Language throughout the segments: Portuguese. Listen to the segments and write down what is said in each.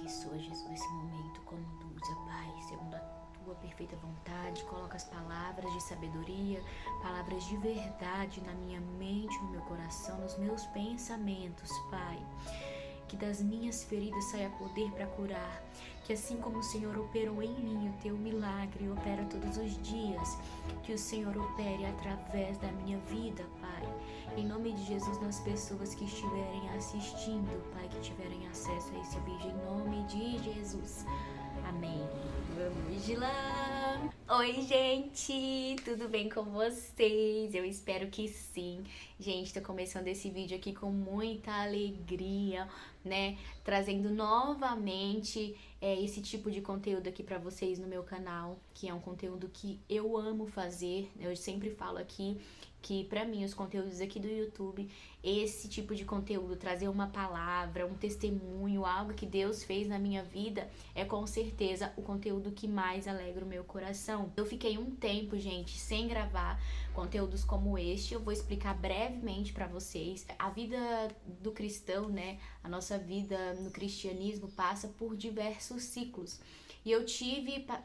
abençoa, Jesus, esse momento, conduza, Pai, segundo a tua perfeita vontade. Coloca as palavras de sabedoria, palavras de verdade na minha mente, no meu coração, nos meus pensamentos, Pai. Que das minhas feridas saia poder para curar. Que assim como o Senhor operou em mim, o teu milagre opera todos os dias. Que o Senhor opere através da minha vida, Pai. Em nome de Jesus, nas pessoas que estiverem assistindo, Pai, que tiverem acesso a esse vídeo, em nome de Jesus. Amém. Vamos lá! Oi, gente! Tudo bem com vocês? Eu espero que sim. Gente, tô começando esse vídeo aqui com muita alegria, né? Trazendo novamente esse tipo de conteúdo aqui pra vocês no meu canal, que é um conteúdo que eu amo fazer. Eu sempre falo aqui que pra mim os conteúdos aqui do YouTube, esse tipo de conteúdo, trazer uma palavra, um testemunho, algo que Deus fez na minha vida, é com certeza o conteúdo que mais alegra o meu coração. Eu fiquei um tempo, gente, sem gravar conteúdos como este. Eu vou explicar brevemente pra vocês. A vida do cristão, né, a nossa vida no cristianismo passa por diversos ciclos. E eu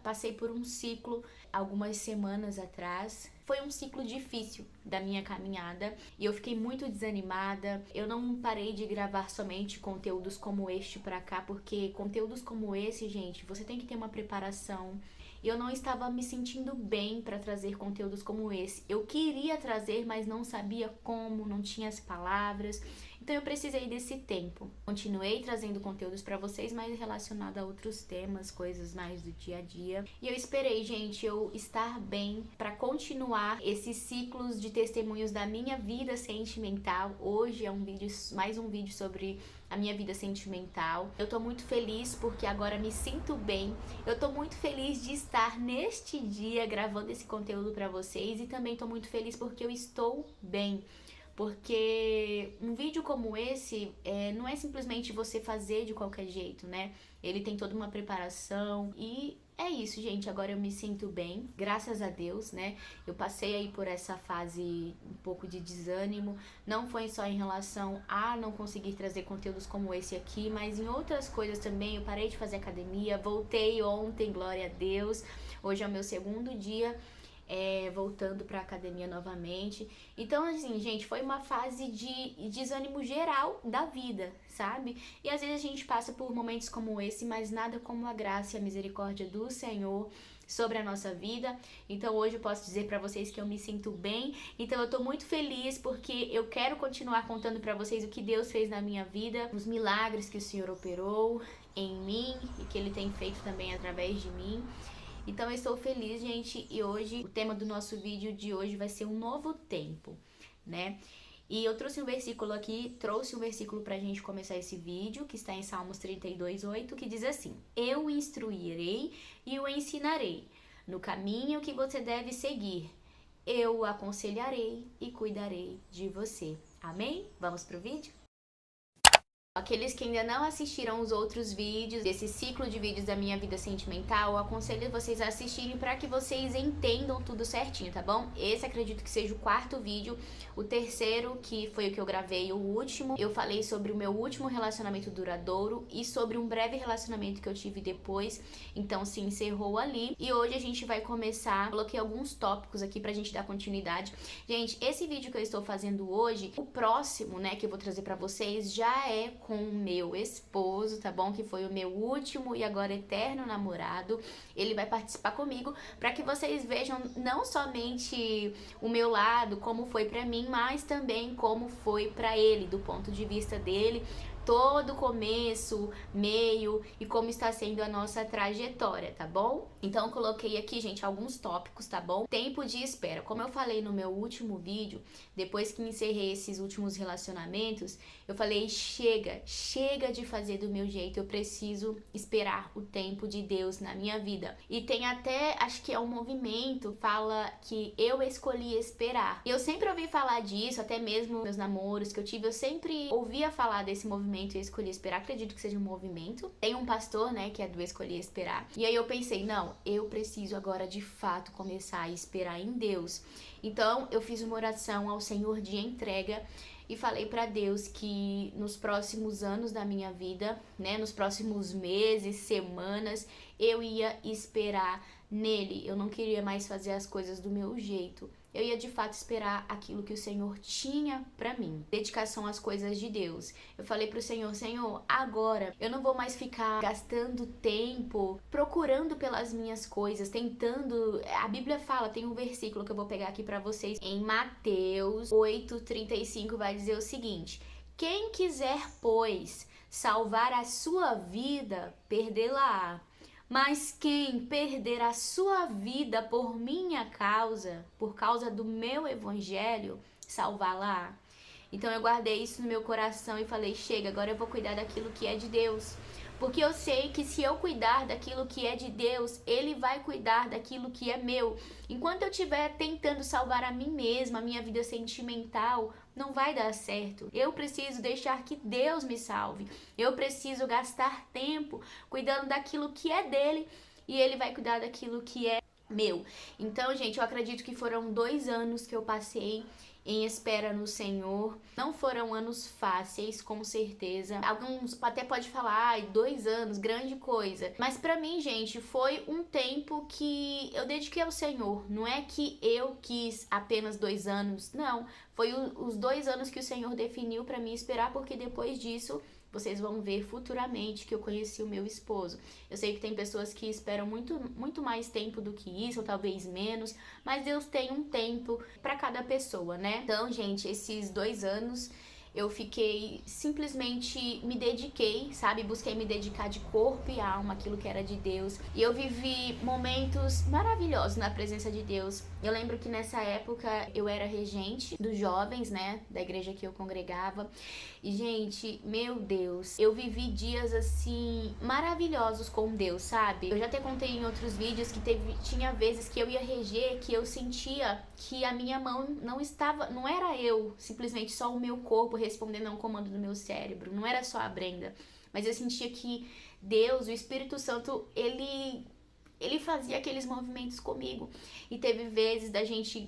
passei por um ciclo algumas semanas atrás. Foi um ciclo difícil da minha caminhada e eu fiquei muito desanimada. Eu não parei de gravar somente conteúdos como este pra cá, porque conteúdos como esse, gente, você tem que ter uma preparação. E eu não estava me sentindo bem para trazer conteúdos como esse. Eu queria trazer, mas não sabia como, não tinha as palavras. Então eu precisei desse tempo. Continuei trazendo conteúdos para vocês, mas relacionado a outros temas, coisas mais do dia a dia. E eu esperei, gente, eu estar bem para continuar esses ciclos de testemunhos da minha vida sentimental. Hoje é mais um vídeo sobre a minha vida sentimental. Eu tô muito feliz porque agora me sinto bem. Eu tô muito feliz de estar neste dia gravando esse conteúdo para vocês e também tô muito feliz porque eu estou bem. Porque um vídeo como esse não é simplesmente você fazer de qualquer jeito, né? Ele tem toda uma preparação e é isso, gente. Agora eu me sinto bem, graças a Deus, né? Eu passei aí por essa fase um pouco de desânimo. Não foi só em relação a não conseguir trazer conteúdos como esse aqui, mas em outras coisas também. Eu parei de fazer academia, voltei ontem, glória a Deus. Hoje é o meu segundo dia voltando pra academia novamente. Então, assim, gente, foi uma fase de desânimo geral da vida, sabe? E às vezes a gente passa por momentos como esse, mas nada como a graça e a misericórdia do Senhor sobre a nossa vida. Então hoje eu posso dizer pra vocês que eu me sinto bem. Então eu tô muito feliz porque eu quero continuar contando pra vocês o que Deus fez na minha vida, os milagres que o Senhor operou em mim e que Ele tem feito também através de mim. Então eu estou feliz, gente, e hoje o tema do nosso vídeo de hoje vai ser um novo tempo, né? E eu trouxe um versículo pra gente começar esse vídeo, que está em Salmos 32:8, que diz assim: Eu o instruirei e o ensinarei no caminho que você deve seguir. Eu o aconselharei e cuidarei de você. Amém? Vamos pro vídeo? Aqueles que ainda não assistiram os outros vídeos, desse ciclo de vídeos da minha vida sentimental, eu aconselho vocês a assistirem para que vocês entendam tudo certinho, tá bom? Esse acredito que seja o quarto vídeo. O terceiro, que foi o que eu gravei, o último, eu falei sobre o meu último relacionamento duradouro e sobre um breve relacionamento que eu tive depois, então se encerrou ali. E hoje a gente vai começar, coloquei alguns tópicos aqui pra gente dar continuidade. Gente, esse vídeo que eu estou fazendo hoje, o próximo, né, que eu vou trazer pra vocês, já é com o meu esposo, tá bom? Que foi o meu último e agora eterno namorado. Ele vai participar comigo para que vocês vejam não somente o meu lado, como foi pra mim, mas também como foi pra ele, do ponto de vista dele, todo o começo, meio e como está sendo a nossa trajetória, tá bom? Então eu coloquei aqui, gente, alguns tópicos, tá bom? Tempo de espera. Como eu falei no meu último vídeo, depois que encerrei esses últimos relacionamentos, eu falei, chega de fazer do meu jeito, eu preciso esperar o tempo de Deus na minha vida. E tem até, acho que é um movimento, fala que eu escolhi esperar. E eu sempre ouvi falar disso, até mesmo meus namoros que eu tive, eu sempre ouvia falar desse movimento, eu escolhi esperar, acredito que seja um movimento. Tem um pastor, né, que é do Escolhi Esperar. E aí eu pensei, não, eu preciso agora de fato começar a esperar em Deus. Então eu fiz uma oração ao Senhor de entrega e falei para Deus que nos próximos anos da minha vida, né, nos próximos meses, semanas, eu ia esperar nele. Eu não queria mais fazer as coisas do meu jeito. Eu ia de fato esperar aquilo que o Senhor tinha pra mim. Dedicação às coisas de Deus. Eu falei pro Senhor, Senhor, agora eu não vou mais ficar gastando tempo procurando pelas minhas coisas, tentando. A Bíblia fala, tem um versículo que eu vou pegar aqui pra vocês, em Mateus 8:35 vai dizer o seguinte: quem quiser, pois, salvar a sua vida, perdê-la-á. Mas quem perder a sua vida por minha causa, por causa do meu evangelho, salvá-la. Então eu guardei isso no meu coração e falei, chega, agora eu vou cuidar daquilo que é de Deus. Porque eu sei que se eu cuidar daquilo que é de Deus, Ele vai cuidar daquilo que é meu. Enquanto eu estiver tentando salvar a mim mesma, a minha vida sentimental, não vai dar certo. Eu preciso deixar que Deus me salve. Eu preciso gastar tempo cuidando daquilo que é dele e Ele vai cuidar daquilo que é meu. Então, gente, eu acredito que foram 2 anos que eu passei em espera no Senhor. Não foram anos fáceis, com certeza. Alguns até pode falar, ai, 2 anos, grande coisa. Mas pra mim, gente, foi um tempo que eu dediquei ao Senhor. Não é que eu quis apenas 2 anos, não. Foi os 2 anos que o Senhor definiu pra mim esperar, porque depois disso vocês vão ver futuramente que eu conheci o meu esposo. Eu sei que tem pessoas que esperam muito mais tempo do que isso, ou talvez menos, mas Deus tem um tempo para cada pessoa, né? Então, gente, esses 2 anos eu fiquei, simplesmente me dediquei, sabe? Busquei me dedicar de corpo e alma, aquilo que era de Deus. E eu vivi momentos maravilhosos na presença de Deus. Eu lembro que nessa época eu era regente dos jovens, né? Da igreja que eu congregava. E, gente, meu Deus, eu vivi dias, assim, maravilhosos com Deus, sabe? Eu já até contei em outros vídeos que tinha vezes que eu ia reger, que eu sentia que a minha mão não era eu, simplesmente só o meu corpo respondendo a um comando do meu cérebro, não era só a Brenda, mas eu sentia que Deus, o Espírito Santo, ele fazia aqueles movimentos comigo. E teve vezes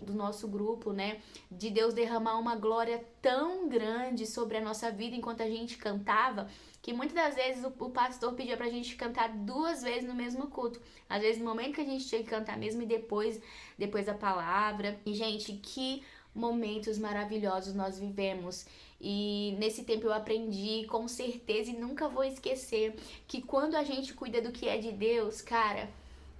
do nosso grupo, né, de Deus derramar uma glória tão grande sobre a nossa vida enquanto a gente cantava, que muitas das vezes o pastor pedia pra gente cantar 2 vezes no mesmo culto. Às vezes no momento que a gente tinha que cantar mesmo e depois da palavra. E, gente, que momentos maravilhosos nós vivemos. E nesse tempo eu aprendi com certeza e nunca vou esquecer que quando a gente cuida do que é de Deus, cara,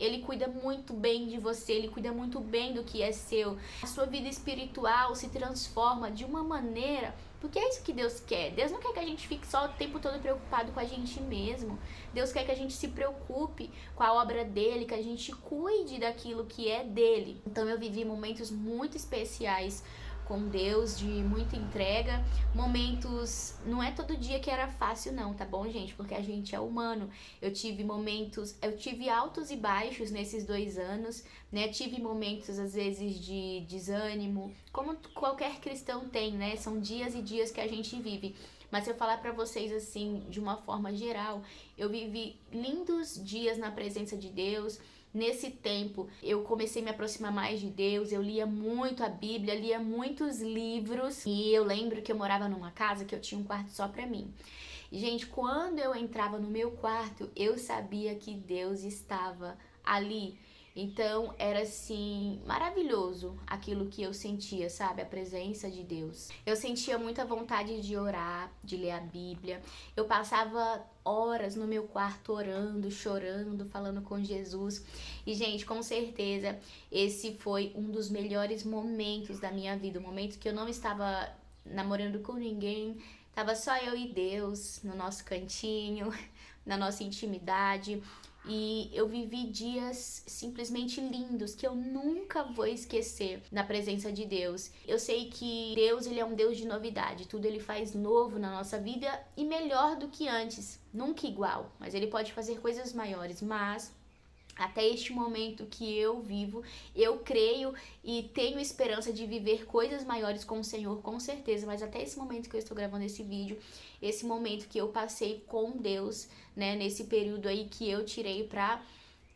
Ele cuida muito bem de você, Ele cuida muito bem do que é seu. A sua vida espiritual se transforma de uma maneira, porque é isso que Deus quer. Deus não quer que a gente fique só o tempo todo preocupado com a gente mesmo. Deus quer que a gente se preocupe com a obra dEle, que a gente cuide daquilo que é dEle. Então eu vivi momentos muito especiais com Deus, de muita entrega, momentos, não é todo dia que era fácil não, tá bom, gente? Porque a gente é humano. Eu tive altos e baixos nesses 2 anos, né? Tive momentos, às vezes, de desânimo, como qualquer cristão tem, né? São dias e dias que a gente vive. Mas se eu falar pra vocês, assim, de uma forma geral, eu vivi lindos dias na presença de Deus. Nesse tempo, eu comecei a me aproximar mais de Deus, eu lia muito a Bíblia, lia muitos livros. E eu lembro que eu morava numa casa que eu tinha um quarto só pra mim. E, gente, quando eu entrava no meu quarto, eu sabia que Deus estava ali. Então, era assim, maravilhoso aquilo que eu sentia, sabe? A presença de Deus. Eu sentia muita vontade de orar, de ler a Bíblia. Eu passava horas no meu quarto orando, chorando, falando com Jesus. E, gente, com certeza, esse foi um dos melhores momentos da minha vida. O momento que eu não estava namorando com ninguém, tava só eu e Deus no nosso cantinho, na nossa intimidade. E eu vivi dias simplesmente lindos que eu nunca vou esquecer na presença de Deus. Eu sei que Deus, Ele é um Deus de novidade. Tudo Ele faz novo na nossa vida e melhor do que antes. Nunca igual, mas Ele pode fazer coisas maiores. Mas até este momento que eu vivo, eu creio e tenho esperança de viver coisas maiores com o Senhor, com certeza. Mas até esse momento que eu estou gravando esse vídeo, esse momento que eu passei com Deus, né, nesse período aí que eu tirei pra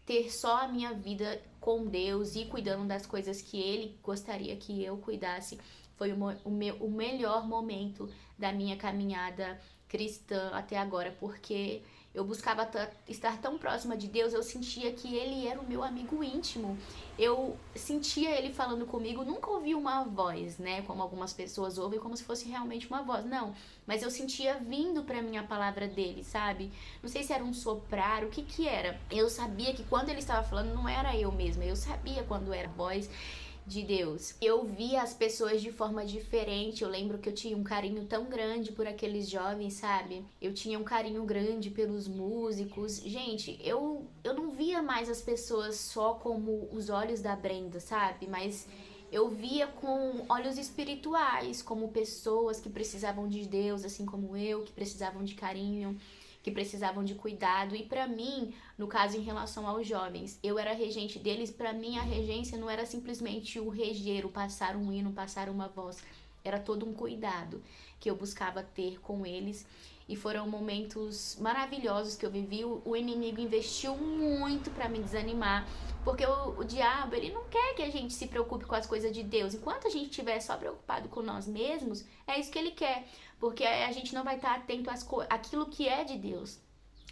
ter só a minha vida com Deus e cuidando das coisas que Ele gostaria que eu cuidasse, foi o melhor momento da minha caminhada cristã até agora, porque eu buscava estar tão próxima de Deus, eu sentia que Ele era o meu amigo íntimo. Eu sentia Ele falando comigo, nunca ouvi uma voz, né? Como algumas pessoas ouvem, como se fosse realmente uma voz. Não, mas eu sentia vindo pra mim a palavra dele, sabe? Não sei se era um soprar, o que que era. Eu sabia que quando Ele estava falando, não era eu mesma. Eu sabia quando era a voz de Deus. Eu via as pessoas de forma diferente. Eu lembro que eu tinha um carinho tão grande por aqueles jovens, sabe? Eu tinha um carinho grande pelos músicos. Gente, eu não via mais as pessoas só como os olhos da Brenda, sabe? Mas eu via com olhos espirituais, como pessoas que precisavam de Deus, assim como eu, que precisavam de carinho, que precisavam de cuidado. E pra mim, no caso em relação aos jovens, eu era regente deles. Pra mim a regência não era simplesmente o reger, o passar um hino, passar uma voz. Era todo um cuidado que eu buscava ter com eles. E foram momentos maravilhosos que eu vivi. O inimigo investiu muito pra me desanimar, porque o diabo, ele não quer que a gente se preocupe com as coisas de Deus. Enquanto a gente estiver só preocupado com nós mesmos, é isso que ele quer, porque a gente não vai estar atento àquilo que é de Deus.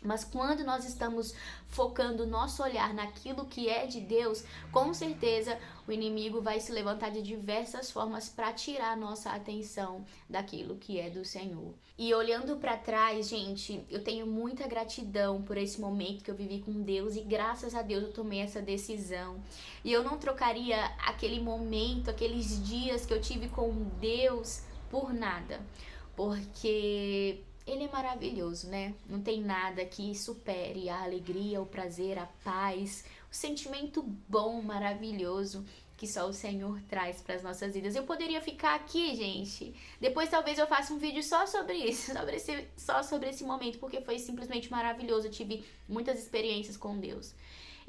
Mas quando nós estamos focando o nosso olhar naquilo que é de Deus, com certeza o inimigo vai se levantar de diversas formas para tirar a nossa atenção daquilo que é do Senhor. E olhando para trás, gente, eu tenho muita gratidão por esse momento que eu vivi com Deus, e graças a Deus eu tomei essa decisão. E eu não trocaria aquele momento, aqueles dias que eu tive com Deus por nada, porque Ele é maravilhoso, né? Não tem nada que supere a alegria, o prazer, a paz, o sentimento bom, maravilhoso que só o Senhor traz para as nossas vidas. Eu poderia ficar aqui, gente. Depois talvez eu faça um vídeo só sobre isso, só sobre esse momento, porque foi simplesmente maravilhoso. Eu tive muitas experiências com Deus.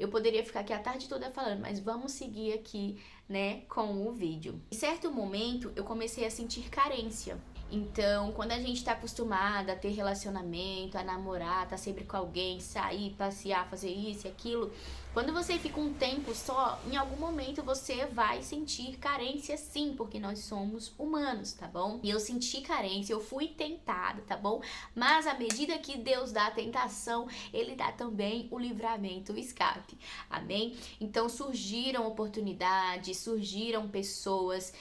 Eu poderia ficar aqui a tarde toda falando, mas vamos seguir aqui, né, com o vídeo. Em certo momento, eu comecei a sentir carência. Então, quando a gente tá acostumada a ter relacionamento, a namorar, tá sempre com alguém, sair, passear, fazer isso e aquilo, quando você fica um tempo só, em algum momento você vai sentir carência sim, porque nós somos humanos, tá bom? E eu senti carência, eu fui tentada, tá bom? Mas à medida que Deus dá a tentação, Ele dá também o livramento, o escape, amém? Então surgiram oportunidades, surgiram pessoas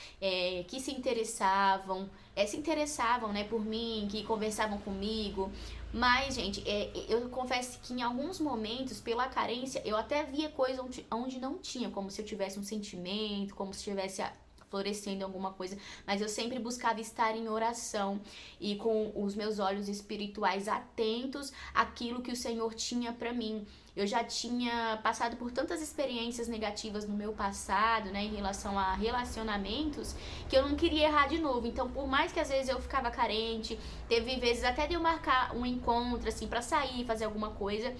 que se interessavam, né, por mim, que conversavam comigo. Mas, gente, eu confesso que em alguns momentos, pela carência, eu até via coisa onde não tinha, como se eu tivesse um sentimento, como se estivesse florescendo alguma coisa, mas eu sempre buscava estar em oração e com os meus olhos espirituais atentos àquilo que o Senhor tinha para mim. Eu já tinha passado por tantas experiências negativas no meu passado, né, em relação a relacionamentos, que eu não queria errar de novo. Então, por mais que às vezes eu ficava carente, teve vezes até de eu marcar um encontro, assim, pra sair, fazer alguma coisa,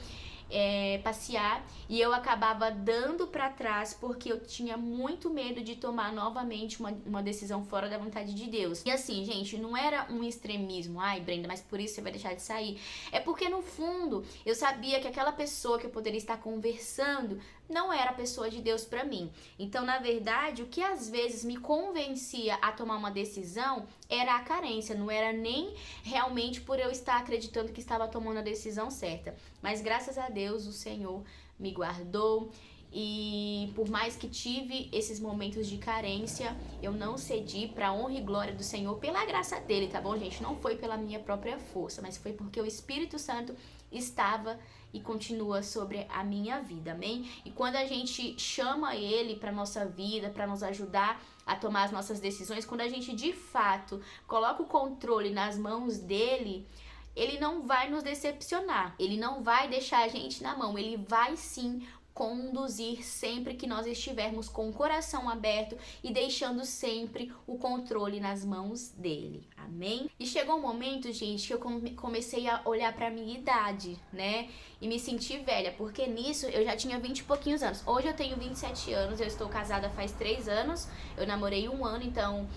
passear, e eu acabava dando pra trás porque eu tinha muito medo de tomar novamente uma decisão fora da vontade de Deus. E assim, gente, não era um extremismo, ai Brenda, mas por isso você vai deixar de sair. É porque no fundo eu sabia que aquela pessoa que eu poderia estar conversando não era a pessoa de Deus pra mim. Então, na verdade, o que às vezes me convencia a tomar uma decisão era a carência, não era nem realmente por eu estar acreditando que estava tomando a decisão certa. Mas graças a Deus o Senhor me guardou, e por mais que tive esses momentos de carência, eu não cedi, pra honra e glória do Senhor, pela graça dele, tá bom, gente? Não foi pela minha própria força, mas foi porque o Espírito Santo estava e continua sobre a minha vida, amém? E quando a gente chama Ele pra nossa vida, pra nos ajudar a tomar as nossas decisões, quando a gente de fato coloca o controle nas mãos dele, Ele não vai nos decepcionar, Ele não vai deixar a gente na mão, Ele vai sim conduzir sempre que nós estivermos com o coração aberto e deixando sempre o controle nas mãos dele, amém? E chegou um momento, gente, que eu comecei a olhar pra minha idade, né, e me sentir velha, porque nisso eu já tinha 20 e pouquinhos anos. Hoje eu tenho 27 anos, eu estou casada faz 3 anos, eu namorei 1 ano, então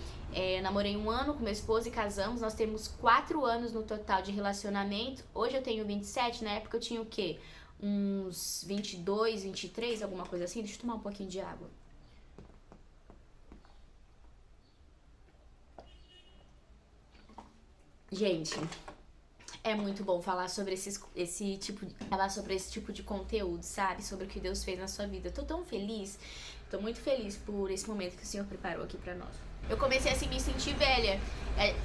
namorei 1 ano com meu esposo e casamos. Nós temos 4 anos no total de relacionamento. Hoje eu tenho 27, na época eu tinha o quê? Uns 22, 23, alguma coisa assim. Deixa eu tomar um pouquinho de água. Gente, é muito bom falar sobre falar sobre esse tipo de conteúdo, sabe? Sobre o que Deus fez na sua vida. Eu tô tão feliz, tô muito feliz por esse momento que o Senhor preparou aqui pra nós. Eu comecei assim, me sentir velha.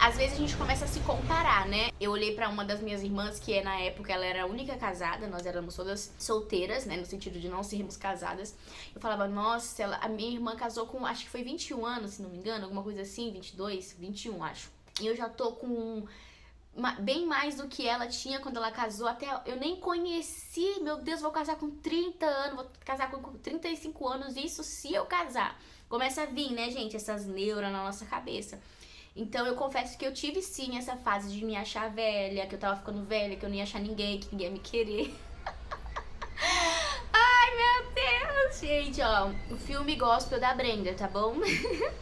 Às vezes a gente começa a se comparar, né? Eu olhei pra uma das minhas irmãs, que na época ela era a única casada, nós éramos todas solteiras, né? No sentido de não sermos casadas. Eu falava, nossa, a minha irmã casou com, acho que foi 21 anos, se não me engano, alguma coisa assim, 22, 21, acho. E eu já tô com bem mais do que ela tinha quando ela casou. Até eu nem conheci, meu Deus, vou casar com 30 anos, vou casar com 35 anos, isso se eu casar. Começa a vir, né, gente, essas neuras na nossa cabeça. Então eu confesso que eu tive sim essa fase de me achar velha, que eu tava ficando velha, que eu não ia achar ninguém, que ninguém ia me querer. Meu Deus, gente, ó, o filme gospel da Brenda, tá bom?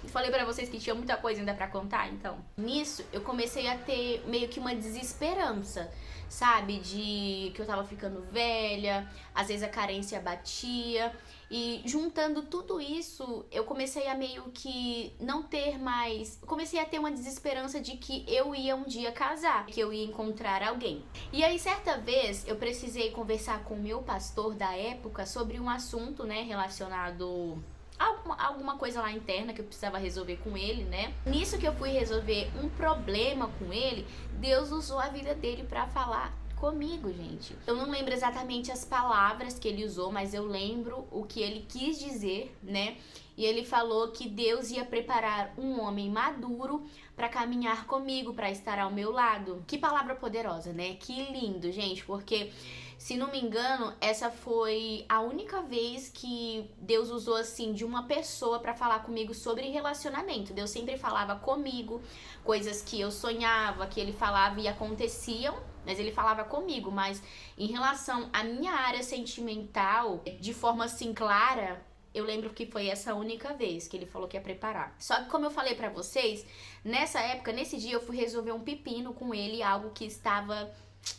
Falei pra vocês que tinha muita coisa ainda pra contar, então. Nisso, eu comecei a ter meio que uma desesperança, sabe? De que eu tava ficando velha, às vezes a carência batia. E juntando tudo isso, eu comecei a meio que não ter mais... Comecei a ter uma desesperança de que eu ia um dia casar, que eu ia encontrar alguém. E aí, certa vez, eu precisei conversar com o meu pastor da época sobre um assunto, né, relacionado a alguma coisa lá interna que eu precisava resolver com ele, né? Nisso que eu fui resolver um problema com ele, Deus usou a vida dele pra falar comigo, gente. Eu não lembro exatamente as palavras que ele usou, mas eu lembro o que ele quis dizer, né? E ele falou que Deus ia preparar um homem maduro para caminhar comigo, para estar ao meu lado. Que palavra poderosa, né? Que lindo, gente, porque se não me engano, essa foi a única vez que Deus usou assim de uma pessoa para falar comigo sobre relacionamento. Deus sempre falava comigo, coisas que eu sonhava, que ele falava e aconteciam, mas ele falava comigo. Mas em relação à minha área sentimental, de forma assim clara, eu lembro que foi essa única vez que ele falou que ia preparar. Só que como eu falei pra vocês, nessa época, nesse dia eu fui resolver um pepino com ele, algo que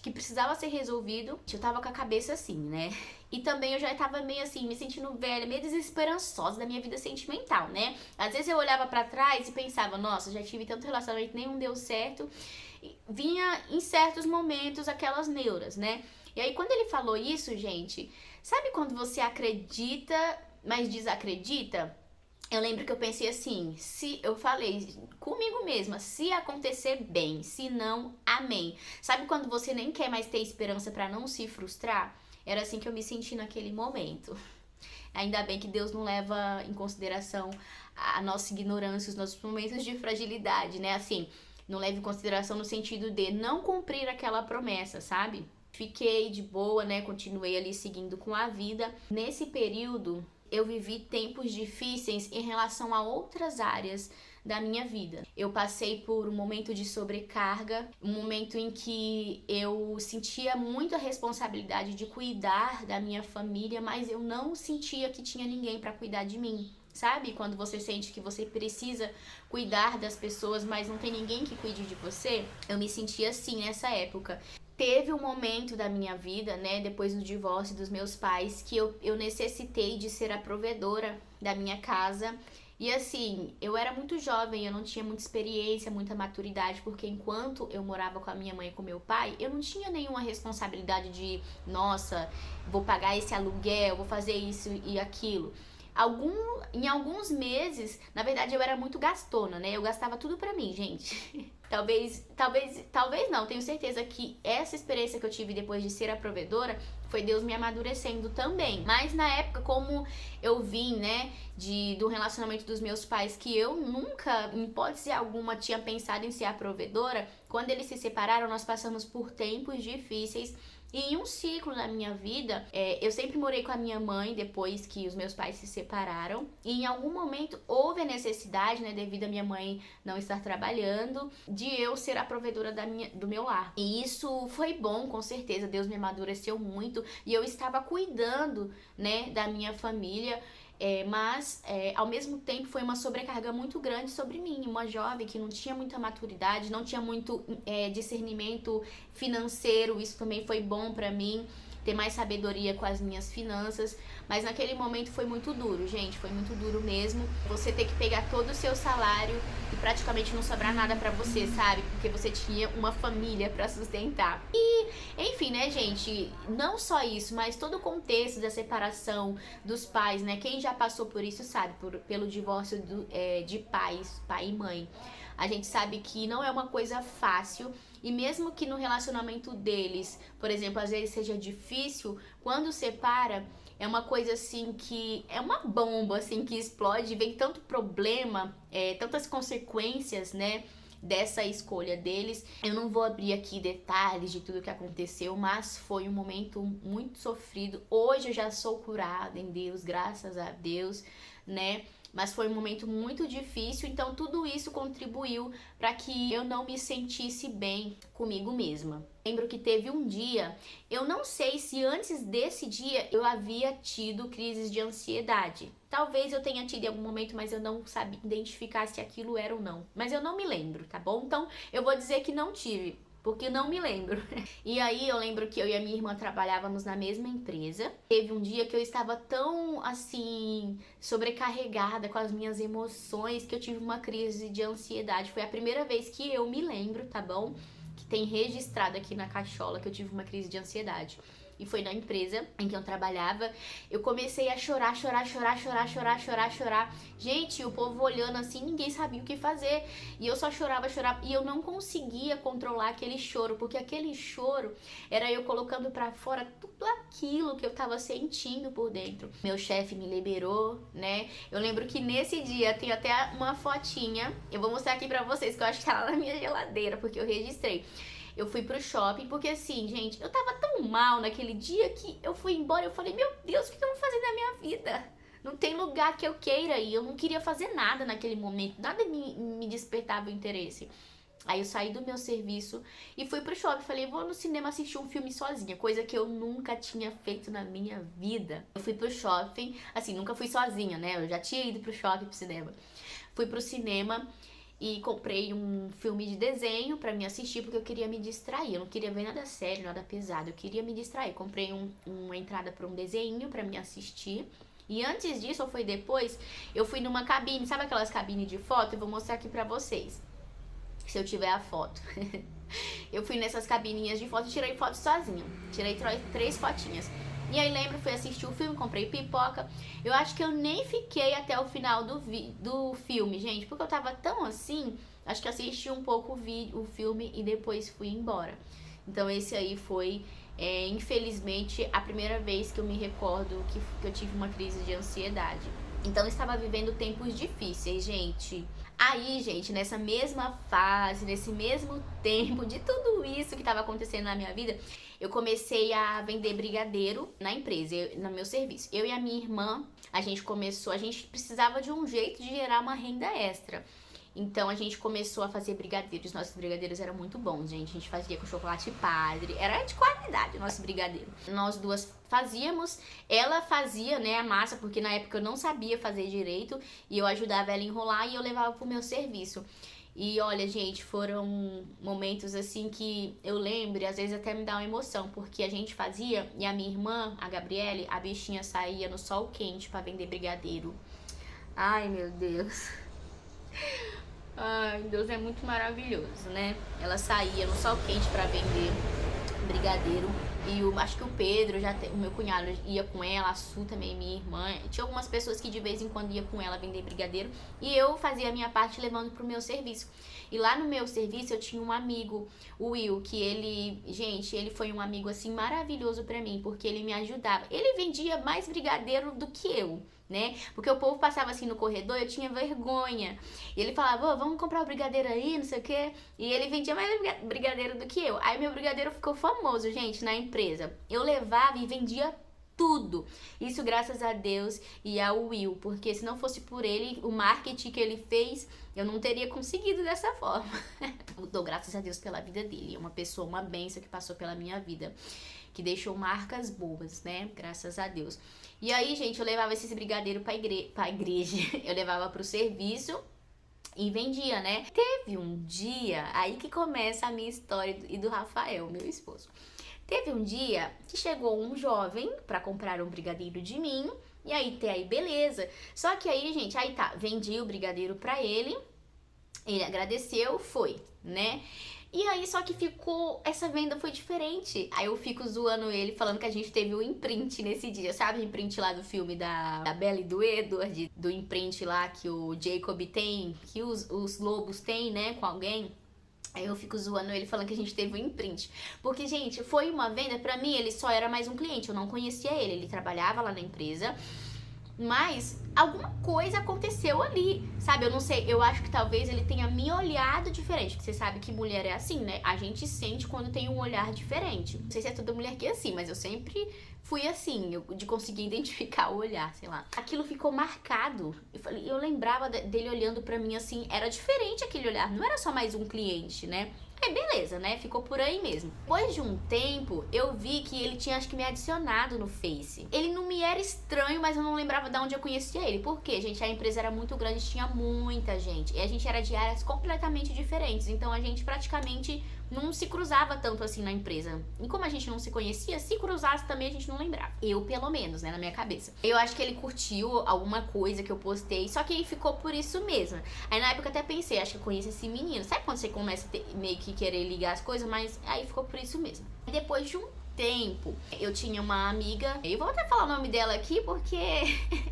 precisava ser resolvido. Eu tava com a cabeça assim, né? E também eu já tava meio assim, me sentindo velha, meio desesperançosa da minha vida sentimental, né? Às vezes eu olhava pra trás e pensava, nossa, já tive tanto relacionamento, nenhum deu certo. E vinha em certos momentos aquelas neuras, né? E aí quando ele falou isso, gente, sabe quando você acredita, mas desacredita? Eu lembro que eu pensei assim, se eu falei comigo mesma, se acontecer bem, se não, amém. Sabe quando você nem quer mais ter esperança pra não se frustrar? Era assim que eu me senti naquele momento. Ainda bem que Deus não leva em consideração a nossa ignorância, os nossos momentos de fragilidade, né? Assim, não leva em consideração no sentido de não cumprir aquela promessa, sabe? Fiquei de boa, né? Continuei ali seguindo com a vida. Nesse período, eu vivi tempos difíceis em relação a outras áreas da minha vida. Eu passei por um momento de sobrecarga, um momento em que eu sentia muito a responsabilidade de cuidar da minha família, mas eu não sentia que tinha ninguém para cuidar de mim. Sabe? Quando você sente que você precisa cuidar das pessoas, mas não tem ninguém que cuide de você. Eu me sentia assim nessa época. Teve um momento da minha vida, né, depois do divórcio dos meus pais, que eu necessitei de ser a provedora da minha casa. E assim, eu era muito jovem, eu não tinha muita experiência, muita maturidade, porque enquanto eu morava com a minha mãe e com meu pai, eu não tinha nenhuma responsabilidade de, nossa, vou pagar esse aluguel, vou fazer isso e aquilo. Em alguns meses, na verdade, eu era muito gastona, né? Eu gastava tudo pra mim, gente. Talvez não, tenho certeza que essa experiência que eu tive depois de ser a provedora foi Deus me amadurecendo também. Mas na época, como eu vim, né, do relacionamento dos meus pais, que eu nunca, em hipótese alguma, tinha pensado em ser a provedora, quando eles se separaram, nós passamos por tempos difíceis. E em um ciclo na minha vida, eu sempre morei com a minha mãe depois que os meus pais se separaram. E em algum momento houve a necessidade, né, devido a minha mãe não estar trabalhando, de eu ser a provedora do meu lar. E isso foi bom, com certeza. Deus me amadureceu muito. E eu estava cuidando, né, da minha família. Mas ao mesmo tempo foi uma sobrecarga muito grande sobre mim, uma jovem que não tinha muita maturidade, não tinha muito discernimento financeiro. Isso também foi bom pra mim. ter mais sabedoria com as minhas finanças, mas naquele momento foi muito duro, gente, foi muito duro mesmo. Você ter que pegar todo o seu salário e praticamente não sobrar nada pra você, sabe? Porque você tinha uma família pra sustentar. E, enfim, né, gente, não só isso, mas todo o contexto da separação dos pais, né? Quem já passou por isso sabe, pelo divórcio de pais, pai e mãe. A gente sabe que não é uma coisa fácil, e mesmo que no relacionamento deles, por exemplo, às vezes seja difícil, quando separa, é uma coisa assim que é uma bomba assim que explode, vem tanto problema, tantas consequências, né, dessa escolha deles. Eu não vou abrir aqui detalhes de tudo que aconteceu, mas foi um momento muito sofrido. Hoje eu já sou curada em Deus, graças a Deus, né? Mas foi um momento muito difícil, então tudo isso contribuiu para que eu não me sentisse bem comigo mesma. Lembro que teve um dia, eu não sei se antes desse dia eu havia tido crises de ansiedade. Talvez eu tenha tido em algum momento, mas eu não sabia identificar se aquilo era ou não. Mas eu não me lembro, tá bom? Então eu vou dizer que não tive, porque não me lembro. E aí eu lembro que eu e a minha irmã trabalhávamos na mesma empresa. Teve um dia que eu estava tão, assim, sobrecarregada com as minhas emoções que eu tive uma crise de ansiedade. Foi a primeira vez que eu me lembro, tá bom? Que tem registrado aqui na cachola que eu tive uma crise de ansiedade. E foi na empresa em que eu trabalhava. Eu comecei a chorar. Gente, o povo olhando assim, ninguém sabia o que fazer. E eu só chorava. E eu não conseguia controlar aquele choro, porque aquele choro era eu colocando pra fora tudo aquilo que eu tava sentindo por dentro. Meu chefe me liberou, né? Eu lembro que nesse dia tem até uma fotinha. Eu vou mostrar aqui pra vocês, que eu acho que tá lá na minha geladeira, porque eu registrei. Eu fui pro shopping, porque assim, gente, eu tava tão mal naquele dia que eu fui embora e eu falei, meu Deus, o que eu vou fazer na minha vida? Não tem lugar que eu queira ir, eu não queria fazer nada naquele momento, nada me despertava o interesse. Aí eu saí do meu serviço e fui pro shopping, falei, vou no cinema assistir um filme sozinha, coisa que eu nunca tinha feito na minha vida. Eu fui pro shopping, assim, nunca fui sozinha, né, eu já tinha ido pro shopping, pro cinema. Fui pro cinema e comprei um filme de desenho pra me assistir, porque eu queria me distrair. Eu não queria ver nada sério, nada pesado. Eu queria me distrair. Comprei uma entrada pra um desenho pra me assistir. E antes disso, ou foi depois, eu fui numa cabine. Sabe aquelas cabines de foto? Eu vou mostrar aqui pra vocês, se eu tiver a foto. Eu fui nessas cabininhas de foto e tirei foto sozinha. Tirei 3 fotinhas. E aí lembro, fui assistir o filme, comprei pipoca. Eu acho que eu nem fiquei até o final do filme, gente, porque eu tava tão assim, acho que assisti um pouco o filme e depois fui embora. Então esse aí foi, infelizmente, a primeira vez que eu me recordo que eu tive uma crise de ansiedade. Então eu estava vivendo tempos difíceis, gente. Aí, gente, nessa mesma fase, nesse mesmo tempo de tudo isso que estava acontecendo na minha vida, eu comecei a vender brigadeiro na empresa, no meu serviço. Eu e a minha irmã, a gente precisava de um jeito de gerar uma renda extra. Então a gente começou a fazer brigadeiros. Nossos brigadeiros eram muito bons, gente. A gente fazia com chocolate padre. Era de qualidade o nosso brigadeiro. Nós duas fazíamos. Ela fazia, né, a massa, porque na época eu não sabia fazer direito. E eu ajudava ela a enrolar e eu levava pro meu serviço. E olha, gente, foram momentos assim que eu lembro e às vezes até me dá uma emoção. Porque a gente fazia e a minha irmã, a Gabriele, a bichinha saía no sol quente pra vender brigadeiro. Ai, meu Deus. Ai, Deus é muito maravilhoso, né? Ela saía no sol quente pra vender brigadeiro. E acho que o Pedro, o meu cunhado, ia com ela, a Su também, minha irmã. Tinha algumas pessoas que de vez em quando ia com ela vender brigadeiro. E eu fazia a minha parte levando pro meu serviço. E lá no meu serviço eu tinha um amigo, o Will, que ele foi um amigo assim maravilhoso pra mim, porque ele me ajudava. Ele vendia mais brigadeiro do que eu, né? Porque o povo passava assim no corredor, eu tinha vergonha. E ele falava, oh, vamos comprar o brigadeiro aí, não sei o quê. E ele vendia mais brigadeiro do que eu. Aí meu brigadeiro ficou famoso, gente, na empresa. Eu levava e vendia tudo. Isso graças a Deus e ao Will, porque se não fosse por ele, o marketing que ele fez, eu não teria conseguido dessa forma. Eu dou graças a Deus pela vida dele. É uma pessoa, uma bênção que passou pela minha vida, que deixou marcas boas, né? Graças a Deus. E aí, gente, eu levava esses brigadeiros pra igreja. Eu levava pro serviço e vendia, né? Teve um dia, aí que começa a minha história e do Rafael, meu esposo. Teve um dia que chegou um jovem pra comprar um brigadeiro de mim, e aí até aí beleza. Só que aí, gente, aí tá, vendi o brigadeiro pra ele agradeceu, foi, né? E aí, só que ficou, essa venda foi diferente. Aí eu fico zoando ele, falando que a gente teve um imprint nesse dia, sabe? O imprint lá do filme da Bella e do Edward, do imprint lá que o Jacob tem, que os lobos têm, né, com alguém. Aí eu fico zoando ele, falando que a gente teve um imprint. Porque, gente, foi uma venda, pra mim ele só era mais um cliente, eu não conhecia ele trabalhava lá na empresa. Mas alguma coisa aconteceu ali, sabe? Eu não sei, eu acho que talvez ele tenha me olhado diferente. Porque você sabe que mulher é assim, né? A gente sente quando tem um olhar diferente. Não sei se é toda mulher que é assim, mas eu sempre fui assim, de conseguir identificar o olhar, sei lá. Aquilo ficou marcado. Eu lembrava dele olhando pra mim assim, era diferente aquele olhar, não era só mais um cliente, né? Aí beleza, né? Ficou por aí mesmo. Depois de um tempo, eu vi que ele tinha, acho que, me adicionado no Face. Ele não me era estranho, mas eu não lembrava de onde eu conhecia ele. Por quê, gente? A empresa era muito grande, tinha muita gente. E a gente era de áreas completamente diferentes. Então a gente praticamente não se cruzava tanto assim na empresa. E como a gente não se conhecia, se cruzasse também a gente não lembrava. Eu, pelo menos, né, na minha cabeça. Eu acho que ele curtiu alguma coisa que eu postei, só que aí ficou por isso mesmo. Aí na época eu até pensei, acho que eu conheço esse menino. Sabe quando você começa a meio que querer ligar as coisas? Mas aí ficou por isso mesmo. Depois de um tempo, eu tinha uma amiga, eu vou até falar o nome dela aqui porque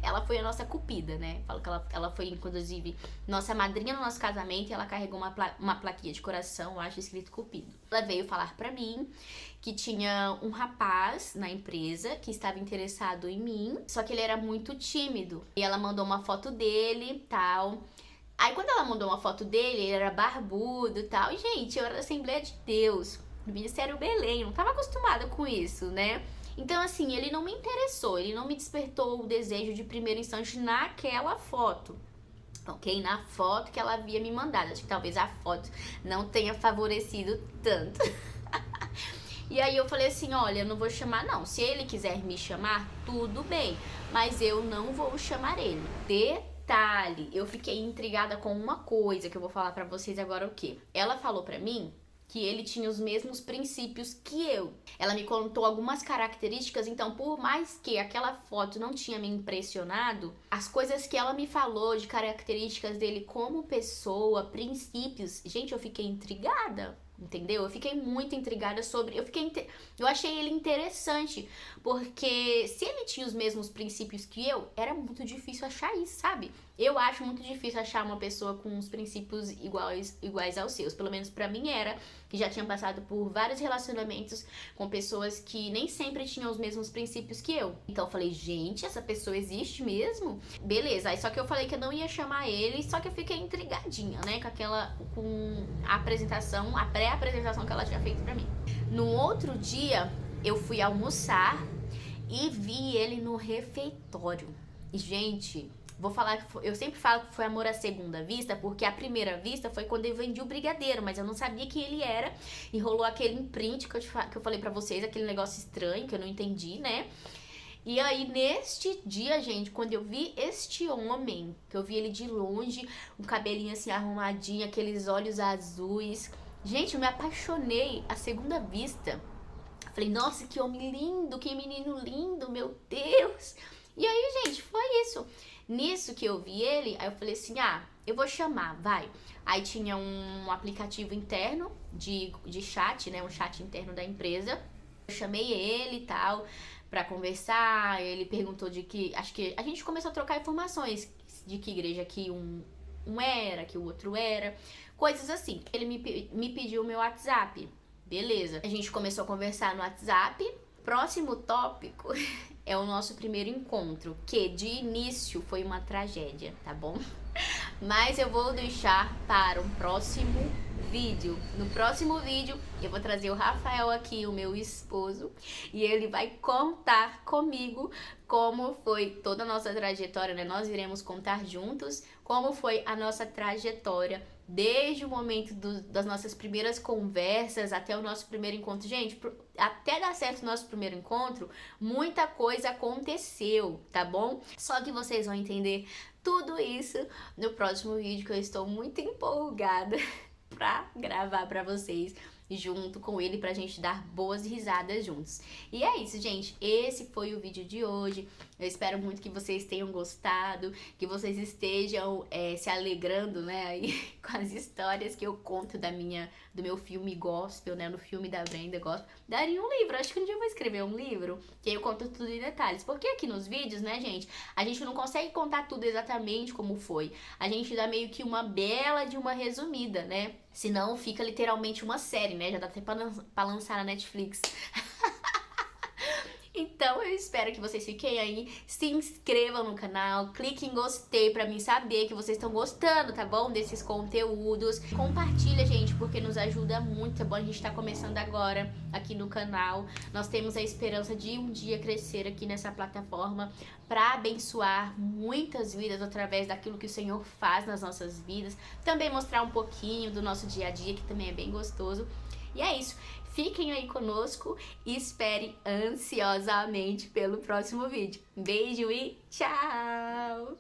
ela foi a nossa cupida, né? Falo que ela foi, inclusive, nossa madrinha no nosso casamento e ela carregou uma plaquinha de coração, eu acho, escrito Cupido. Ela veio falar pra mim que tinha um rapaz na empresa que estava interessado em mim, só que ele era muito tímido. E ela mandou uma foto dele e tal. Aí quando ela mandou uma foto dele, ele era barbudo e tal. E, gente, eu era da Assembleia de Deus, do Ministério Belém, eu não tava acostumada com isso, né? Então, assim, ele não me interessou, ele não me despertou o desejo de primeiro instante naquela foto. Ok? Na foto que ela havia me mandado. Acho que talvez a foto não tenha favorecido tanto. E aí eu falei assim, olha, eu não vou chamar não. Se ele quiser me chamar, tudo bem. Mas eu não vou chamar ele. Detalhe, eu fiquei intrigada com uma coisa que eu vou falar pra vocês agora o quê? Ela falou pra mim que ele tinha os mesmos princípios que eu. Ela me contou algumas características, então por mais que aquela foto não tinha me impressionado, as coisas que ela me falou de características dele como pessoa, princípios, gente, eu fiquei intrigada. Entendeu? Eu fiquei muito intrigada sobre... Eu achei ele interessante, porque se ele tinha os mesmos princípios que eu, era muito difícil achar isso, sabe? Eu acho muito difícil achar uma pessoa com os princípios iguais aos seus. Pelo menos pra mim era, que já tinha passado por vários relacionamentos com pessoas que nem sempre tinham os mesmos princípios que eu. Então eu falei, gente, essa pessoa existe mesmo? Beleza, aí só que eu falei que eu não ia chamar ele, só que eu fiquei intrigadinha, né, com a apresentação, a pré-apresentação que ela tinha feito pra mim. No outro dia, eu fui almoçar e vi ele no refeitório. E, gente, vou falar que eu sempre falo que foi amor à segunda vista, porque a primeira vista foi quando eu vendi o brigadeiro, mas eu não sabia quem ele era. E rolou aquele imprint que eu falei pra vocês, aquele negócio estranho que eu não entendi, né? E aí, neste dia, gente, quando eu vi este homem, que eu vi ele de longe, um cabelinho assim arrumadinho, aqueles olhos azuis. Gente, eu me apaixonei à segunda vista. Falei, nossa, que homem lindo, que menino lindo, meu Deus. E aí, gente, foi isso. Nisso que eu vi ele, aí eu falei assim, eu vou chamar, vai. Aí tinha um aplicativo interno de chat, né, um chat interno da empresa. Eu chamei ele e tal, pra conversar, ele perguntou acho que a gente começou a trocar informações de que igreja que um era, que o outro era, coisas assim. Ele me pediu o meu WhatsApp, beleza. A gente começou a conversar no WhatsApp. Próximo tópico é o nosso primeiro encontro, que de início foi uma tragédia, tá bom? Mas eu vou deixar para um próximo vídeo. No próximo vídeo eu vou trazer o Rafael aqui, o meu esposo, e ele vai contar comigo como foi toda a nossa trajetória, né? Nós iremos contar juntos como foi a nossa trajetória desde o momento das nossas primeiras conversas até o nosso primeiro encontro. Gente, até dar certo o nosso primeiro encontro, muita coisa aconteceu, tá bom? Só que vocês vão entender tudo isso no próximo vídeo, que eu estou muito empolgada pra gravar pra vocês. junto com ele pra gente dar boas risadas juntos. E é isso, gente. Esse foi o vídeo de hoje. Eu espero muito que vocês tenham gostado, que vocês estejam se alegrando, né, aí, com as histórias que eu conto do meu filme gospel, né, no filme da Brenda gospel. Daria um livro, acho que um dia eu vou escrever um livro, que aí eu conto tudo em detalhes. Porque aqui nos vídeos, né, gente, a gente não consegue contar tudo exatamente como foi. A gente dá meio que uma bela de uma resumida, né? Senão fica literalmente uma série, né? Já dá até pra lançar na Netflix. Então eu espero que vocês fiquem aí, se inscrevam no canal, cliquem em gostei pra mim saber que vocês estão gostando, tá bom? Desses conteúdos. Compartilha, gente, porque nos ajuda muito, tá bom? A gente tá começando agora aqui no canal. Nós temos a esperança de um dia crescer aqui nessa plataforma pra abençoar muitas vidas através daquilo que o Senhor faz nas nossas vidas. Também mostrar um pouquinho do nosso dia a dia, que também é bem gostoso. E é isso. Fiquem aí conosco e esperem ansiosamente pelo próximo vídeo. Beijo e tchau!